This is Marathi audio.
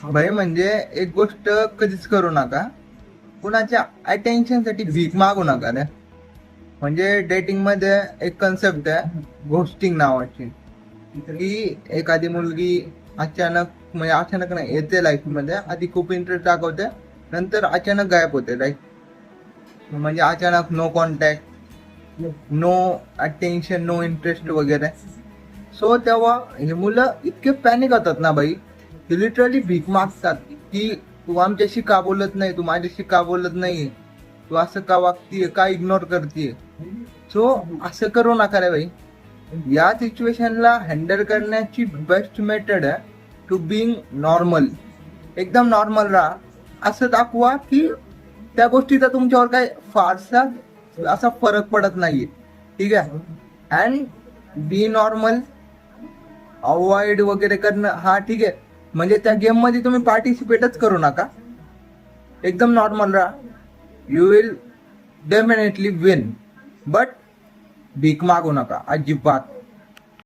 भाई म्हणजे एक गोष्ट कधीच करू नका, कुणाच्या अटेन्शन साठी भीक मागू नका रे. म्हणजे डेटिंग मध्ये एक कन्सेप्ट आहे घोस्टिंग नावाची, की एखादी मुलगी अचानक, म्हणजे अचानक नाही, येते लाईफ मध्ये, आधी खूप इंटरेस्ट दाखवते, नंतर अचानक गायब होते. लाईक म्हणजे अचानक no contact, no attention, no interest वगैरे. सो तेव्हा हे मुलं इतके पॅनिक होतात ना भाई, ते लिटरली भीक मागतात की तू आमच्याशी का बोलत नाही, तू माझ्याशी का बोलत नाही, तू असं का वागतीये, का इग्नोर करतीये. सो असं करू नका रे भाई. या सिच्युएशनला हँडल करण्याची बेस्ट मेथड आहे टू बिंग नॉर्मल. एकदम नॉर्मल राहा, असं दाखवा की त्या गोष्टीचा तुमच्यावर काय फारसा असा फरक पडत नाहीये. ठीक आहे. अँड बी नॉर्मल, अवॉइड वगैरे करणं, हा ठीक आहे, म्हणजे त्या गेम मध्ये तुम्ही पार्टिसिपेटच करू नका. एकदम नॉर्मल राहा, you will definitely win. But भीक मागू नका अजिबात.